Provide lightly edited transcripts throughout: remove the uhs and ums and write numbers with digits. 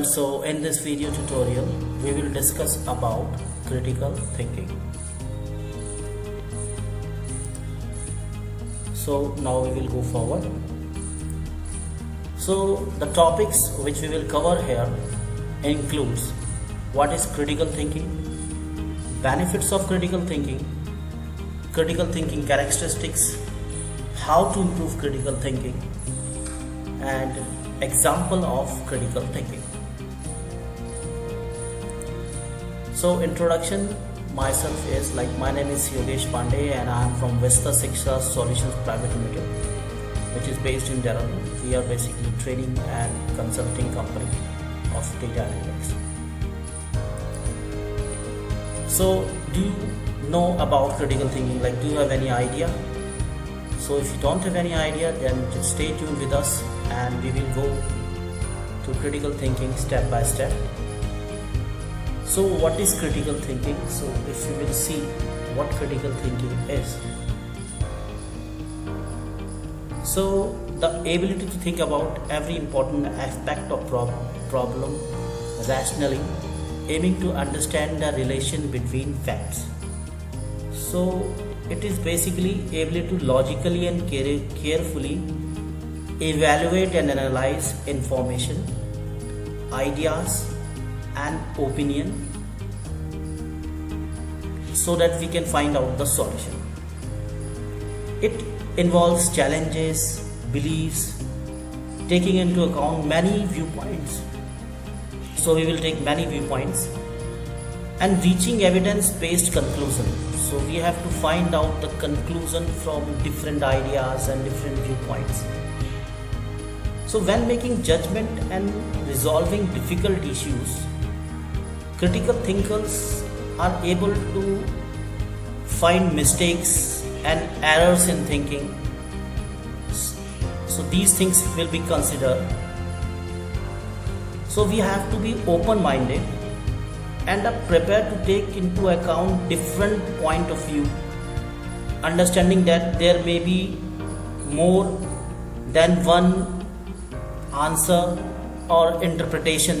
everyone, so in this video tutorial we will discuss about critical thinking. So now we will go forward. So the topics which we will cover here includes what is critical thinking, benefits of critical thinking characteristics, how to improve critical thinking, and example of critical thinking. So introduction, myself is my name is Yogesh Pandey and I am from Vista Shiksha Solutions Private Limited, which is based in Dehradun. We are basically training and consulting company of data analytics. So do you know about critical thinking? Do you have any idea? So if you don't have any idea, then just stay tuned with us and we will go to critical thinking step by step. So what is critical thinking? So if you will see what critical thinking is. So the ability to think about every important aspect of problem rationally, aiming to understand the relation between facts. So it is basically ability to logically and carefully evaluate and analyze information, ideas and opinion so that we can find out the solution. It involves challenges, beliefs, taking into account many viewpoints. So we will take many viewpoints and reaching evidence-based conclusion. So we have to find out the conclusion from different ideas and different viewpoints. So when making judgment and resolving difficult issues, critical thinkers are able to find mistakes and errors in thinking. So these things will be considered. So we have to be open-minded and are prepared to take into account different point of view, understanding that there may be more than one answer or interpretation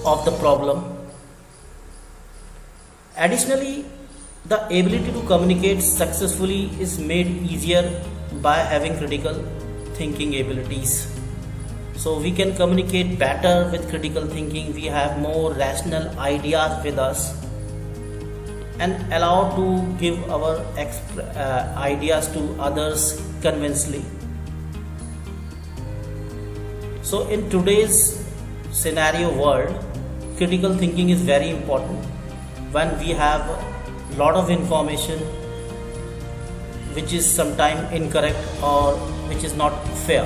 of the problem. Additionally, the ability to communicate successfully is made easier by having critical thinking abilities. So we can communicate better with critical thinking. We have more rational ideas with us and allow to give our ideas to others convincingly. So in today's scenario world, critical thinking is very important. When we have a lot of information which is sometimes incorrect or which is not fair,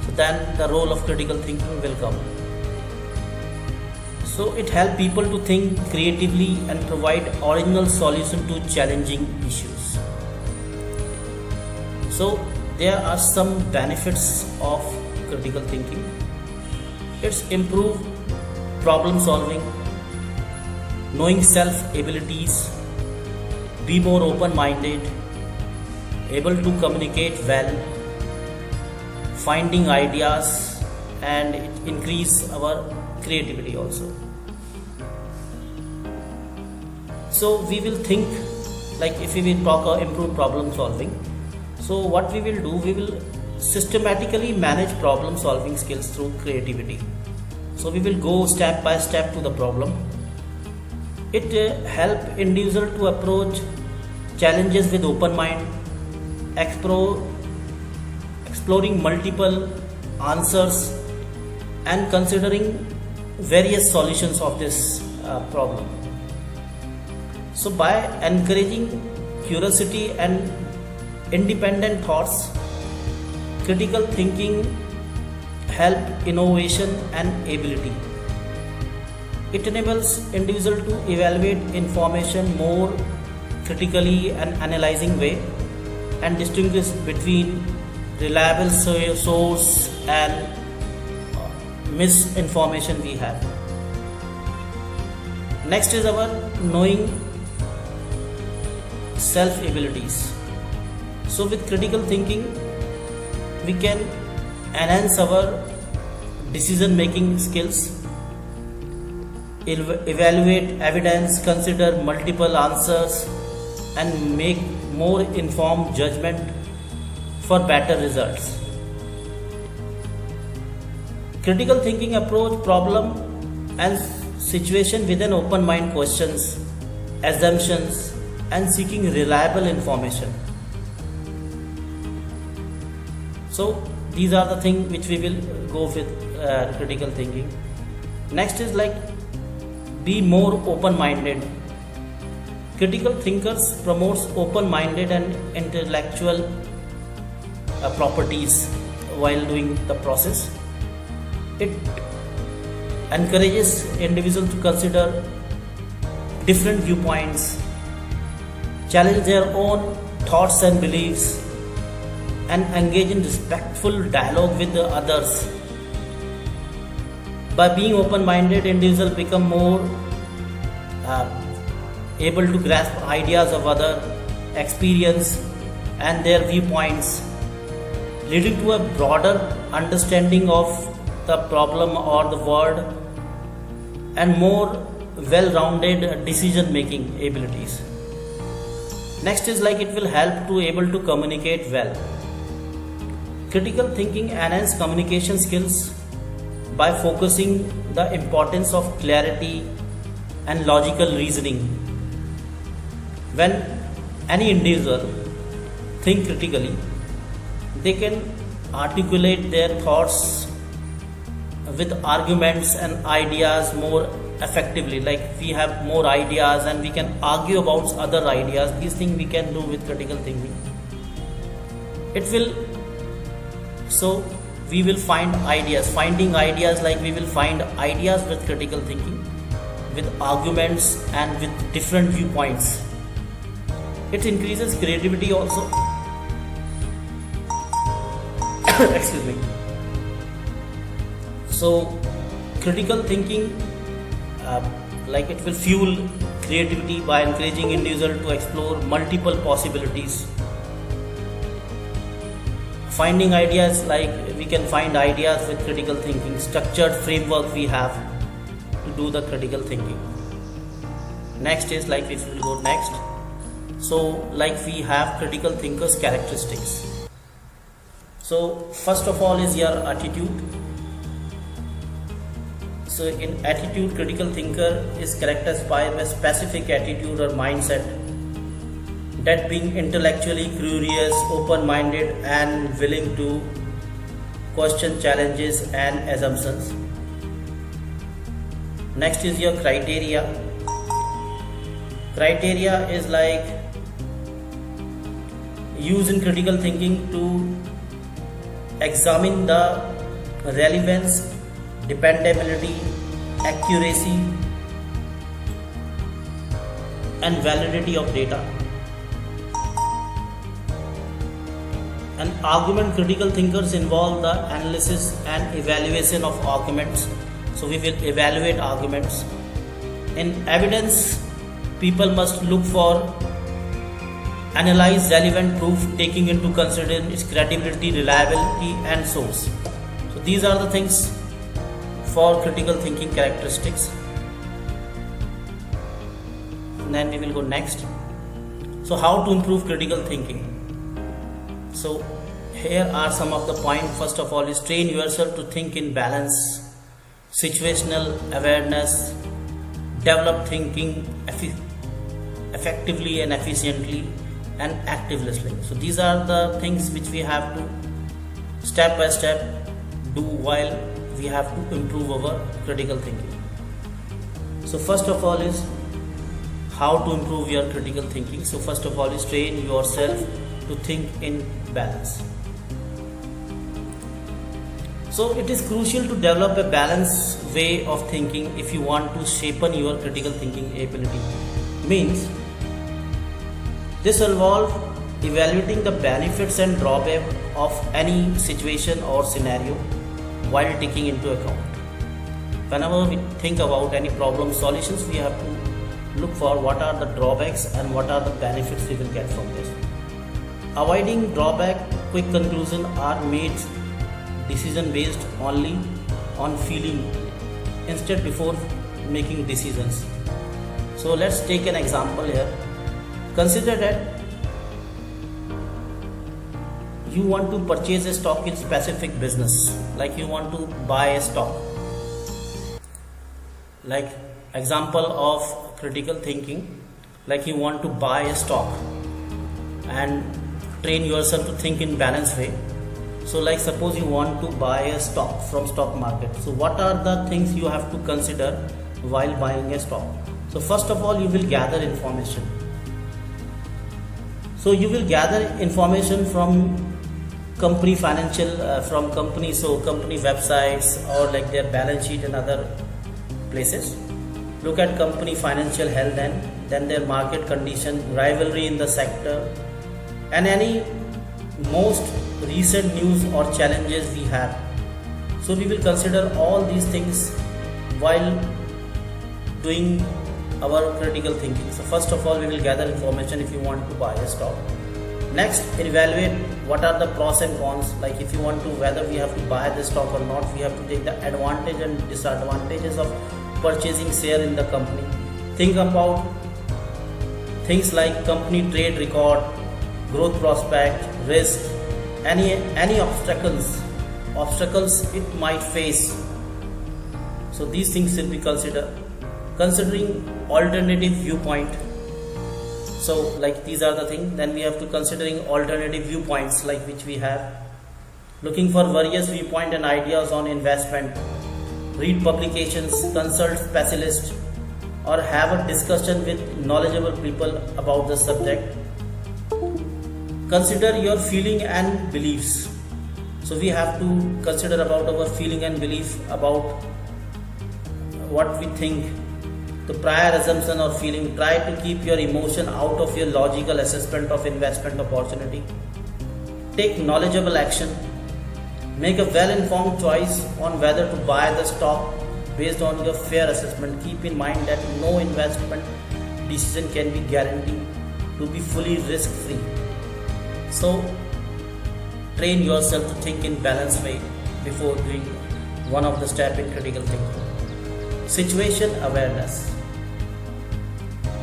so then the role of critical thinking will come. So it helps people to think creatively and provide original solution to challenging issues. So there are some benefits of critical thinking. It's improve problem solving, knowing self abilities, be more open-minded, able to communicate well, finding ideas, and it increase our creativity also. So we will think, if we will talk improve problem solving, so what we will do, we will systematically manage problem solving skills through creativity. So we will go step by step to the problem. It help individual to approach challenges with open mind, exploring multiple answers and considering various solutions of this problem. So by encouraging curiosity and independent thoughts, critical thinking help innovation and ability. It enables individual to evaluate information more critically and analyzing way and distinguish between reliable source and misinformation we have. Next is our knowing self abilities. So with critical thinking, we can enhance our decision making skills evaluate evidence, consider multiple answers, and make more informed judgment for better results. Critical thinking approach problem and situation with an open mind, questions, assumptions, and seeking reliable information. So these are the things which we will go with critical thinking. Next is like be more open-minded. Critical thinkers promotes open-minded and intellectual properties while doing the process. It encourages individuals to consider different viewpoints, challenge their own thoughts and beliefs, and engage in respectful dialogue with the others. By being open-minded, individuals become more able to grasp ideas of other, experience and their viewpoints, leading to a broader understanding of the problem or the world and more well-rounded decision-making abilities. Next is like it will help to able to communicate well. Critical thinking enhances communication skills by focusing the importance of clarity and logical reasoning. When any individual think critically, they can articulate their thoughts with arguments and ideas more effectively. Like we have more ideas and we can argue about other ideas. These things we can do with critical thinking. We will find ideas. Finding ideas, like we will find ideas with critical thinking, with arguments and with different viewpoints. It increases creativity also. Excuse me. So critical thinking like it will fuel creativity by encouraging individuals to explore multiple possibilities. Finding ideas, like we can find ideas with critical thinking, structured framework we have to do the critical thinking. Next is like we will go next. So like we have critical thinkers characteristics. So first of all is your attitude. So in attitude, critical thinker is characterized by a specific attitude or mindset, that being intellectually curious, open-minded and willing to question challenges and assumptions. Next is your criteria. Criteria is like used in critical thinking to examine the relevance, dependability, accuracy and validity of data. And argument, critical thinkers involve the analysis and evaluation of arguments. So we will evaluate arguments. In evidence, people must look for, analyze relevant proof, taking into consideration its credibility, reliability and source. So these are the things for critical thinking characteristics. And then we will go next. So how to improve critical thinking? So here are some of the points. First of all is train yourself to think in balance, situational awareness, develop thinking effectively and efficiently, and active listening. So these are the things which we have to step by step do while we have to improve our critical thinking. So first of all is how to improve your critical thinking. So first of all is train yourself to think in balance. So it is crucial to develop a balanced way of thinking if you want to sharpen your critical thinking ability. Means this involves evaluating the benefits and drawbacks of any situation or scenario while taking into account. Whenever we think about any problem solutions, we have to look for what are the drawbacks and what are the benefits we will get from this. Avoiding drawback, quick conclusions are made decision based only on feeling. Instead, before making decisions. So let's take an example here. Consider that you want to purchase a stock in specific business, like you want to buy a stock. Like example of critical thinking, like you want to buy a stock and train yourself to think in balanced way. So like suppose you want to buy a stock from stock market. So what are the things you have to consider while buying a stock? So first of all, you will gather information. So you will gather information from company financial, from company, so company websites or like their balance sheet and other places. Look at company financial health and then their market condition, rivalry in the sector, and any most recent news or challenges we have. So we will consider all these things while doing our critical thinking. So first of all, we will gather information if you want to buy a stock. Next, evaluate what are the pros and cons. Like if you want to, whether we have to buy the stock or not, we have to take the advantage and disadvantages of purchasing share in the company. Think about things like company trade record, growth prospect, risk, any obstacles it might face. So these things should be considered. Considering alternative viewpoint. So like these are the things. Then we have to considering alternative viewpoints, like which we have. Looking for various viewpoint and ideas on investment. Read publications, consult specialists, or have a discussion with knowledgeable people about the subject. Consider your feeling and beliefs. So we have to consider about our feeling and belief about what we think. The prior assumption or feeling. Try to keep your emotion out of your logical assessment of investment opportunity. Take knowledgeable action. Make a well-informed choice on whether to buy the stock based on your fair assessment. Keep in mind that no investment decision can be guaranteed to be fully risk-free. So train yourself to think in balanced way before doing one of the steps in critical thinking. Situation awareness.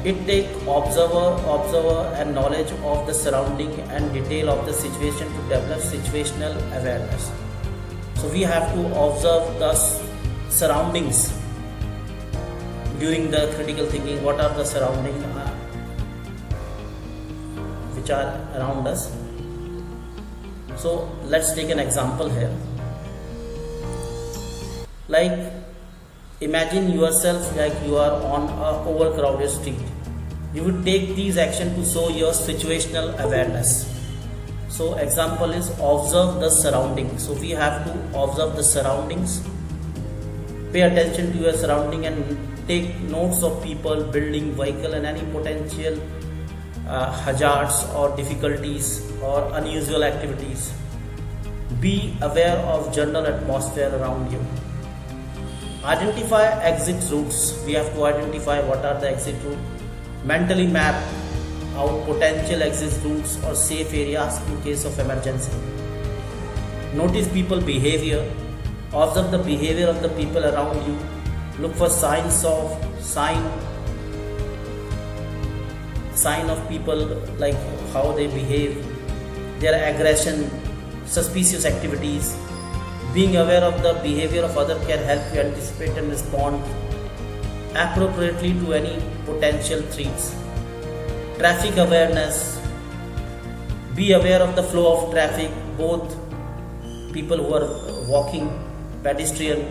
It takes observer and knowledge of the surrounding and detail of the situation to develop situational awareness. So we have to observe the surroundings during the critical thinking. What are the surroundings which are around us? So let's take an example here. Like imagine yourself like you are on an overcrowded street. You would take these actions to show your situational awareness. So example is observe the surroundings. So we have to observe the surroundings. Pay attention to your surrounding and take notes of people, building, vehicle and any potential hazards or difficulties or unusual activities. Be aware of general atmosphere around you. Identify exit routes. We have to identify what are the exit routes. Mentally map out potential exit routes or safe areas in case of emergency. Notice people behavior. Observe the behavior of the people around you. Look for sign of people, like how they behave, their aggression, suspicious activities. Being aware of the behavior of others can help you anticipate and respond appropriately to any potential threats. Traffic awareness. Be aware of the flow of traffic, both people who are walking, pedestrian,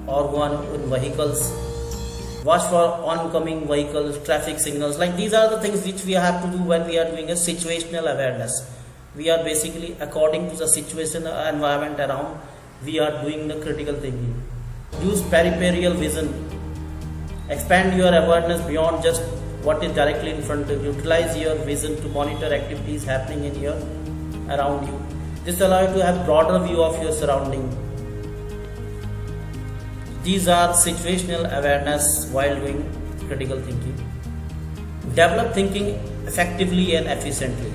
or who are in vehicles. Watch for oncoming vehicles, traffic signals. Like these are the things which we have to do when we are doing a situational awareness. We are basically according to the situation environment around, we are doing the critical thinking. Use peripheral vision. Expand your awareness beyond just what is directly in front of you. Utilize your vision to monitor activities happening in your around you. This allows you to have broader view of your surrounding. These are situational awareness while doing critical thinking. Develop thinking effectively and efficiently.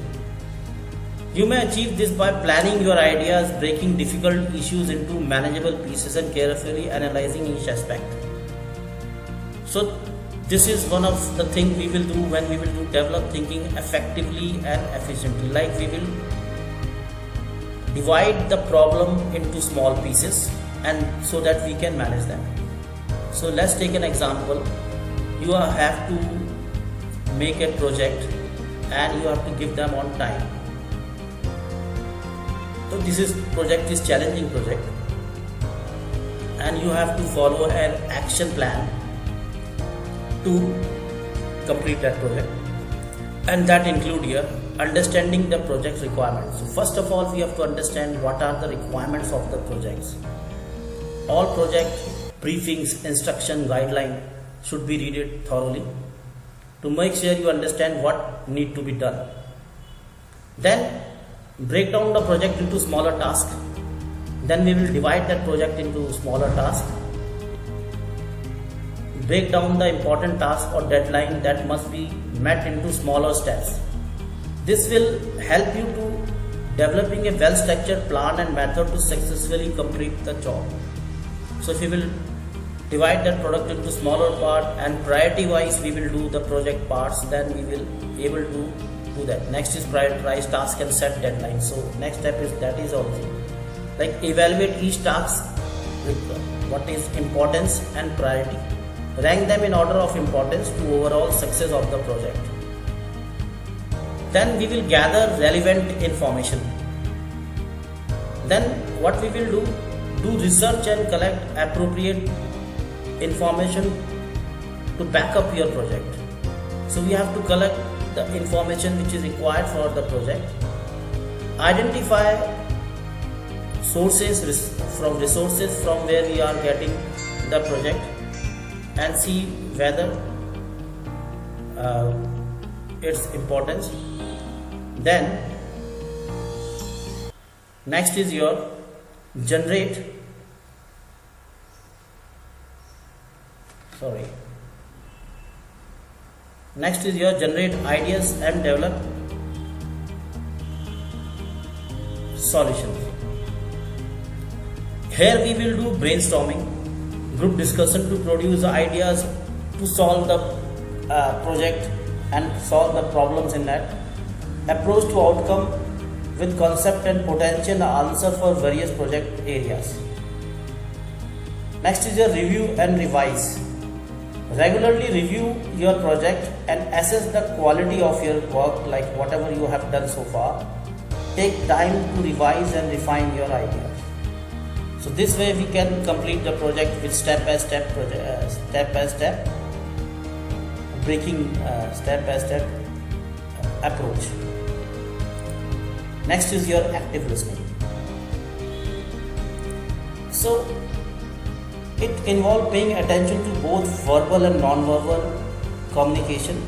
You may achieve this by planning your ideas, breaking difficult issues into manageable pieces and carefully analyzing each aspect. So this is one of the thing we will do when we will do develop thinking effectively and efficiently. Like we will divide the problem into small pieces and so that we can manage them. So let's take an example. You have to make a project and you have to give them on time. So this project is challenging project and you have to follow an action plan to complete that project, and that include here understanding the project requirements. So first of all we have to understand what are the requirements of the projects. All project briefings, instruction, guideline should be read it thoroughly to make sure you understand what need to be done. Then break down the project into smaller tasks. Then we will divide that project into smaller tasks. Break down the important task or deadline that must be met into smaller steps. This will help you to developing a well-structured plan and method to successfully complete the job. So if we will divide that product into smaller part and priority wise we will do the project parts, then we will able to do that. Next is prioritize task and set deadline. So next step is that is also like evaluate each task with what is importance and priority. Rank them in order of importance to overall success of the project. Then we will gather relevant information. Then what we will do research and collect appropriate information to back up your project. So we have to collect the information which is required for the project. Identify resources from where we are getting the project and see whether its importance. Then next is your generate ideas and develop solutions. Here we will do brainstorming, group discussion to produce ideas to solve the project and solve the problems in that. Approach to outcome with concept and potential answer for various project areas. Next is your review and revise. Regularly review your project and assess the quality of your work, like whatever you have done so far. Take time to revise and refine your ideas. So this way we can complete the project with step-by-step approach. Next is your active listening. So it involves paying attention to both verbal and non-verbal communication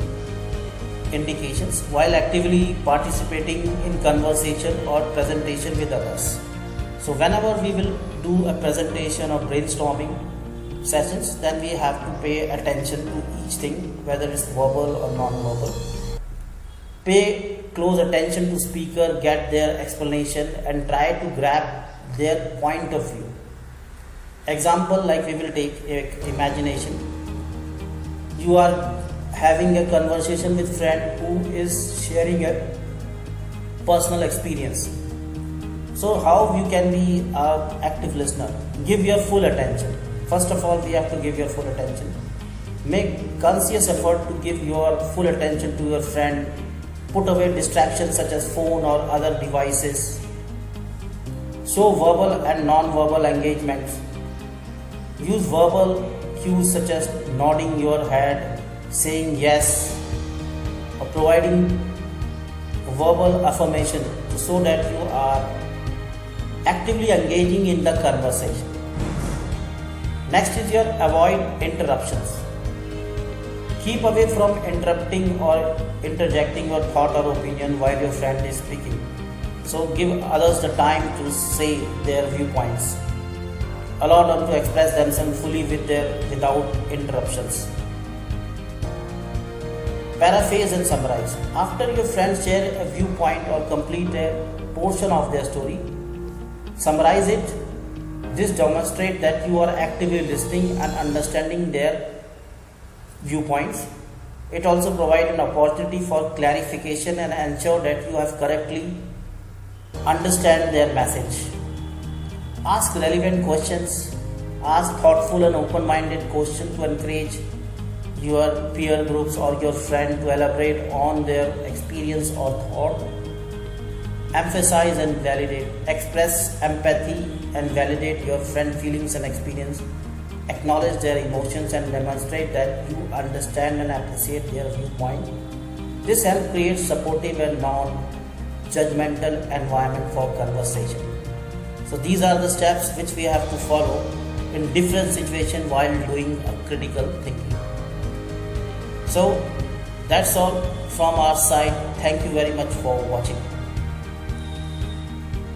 indications while actively participating in conversation or presentation with others. So whenever we will do a presentation or brainstorming sessions, then we have to pay attention to each thing, whether it's verbal or non-verbal. Pay close attention to speaker, get their explanation and try to grab their point of view. Example, like we will take imagination. You are having a conversation with friend who is sharing a personal experience. So how you can be an active listener? Give your full attention. First of all, we have to give your full attention. Make conscious effort to give your full attention to your friend. Put away distractions such as phone or other devices. Show verbal and non-verbal engagements. Use verbal cues such as nodding your head, saying yes, or providing verbal affirmation so that you are actively engaging in the conversation. Next is your avoid interruptions. Keep away from interrupting or interjecting your thought or opinion while your friend is speaking. So give others the time to say their viewpoints. Allow them to express themselves fully without interruptions. Paraphrase and summarize. After your friends share a viewpoint or complete a portion of their story, summarize it. This demonstrates that you are actively listening and understanding their viewpoints. It also provides an opportunity for clarification and ensure that you have correctly understand their message. Ask relevant questions. Ask thoughtful and open-minded questions to encourage your peer groups or your friend to elaborate on their experience or thought. Emphasize and validate. Express empathy and validate your friend's feelings and experience. Acknowledge their emotions and demonstrate that you understand and appreciate their viewpoint. This helps create supportive and non-judgmental environment for conversation. So these are the steps which we have to follow in different situations while doing a critical thinking. So that's all from our side. Thank you very much for watching.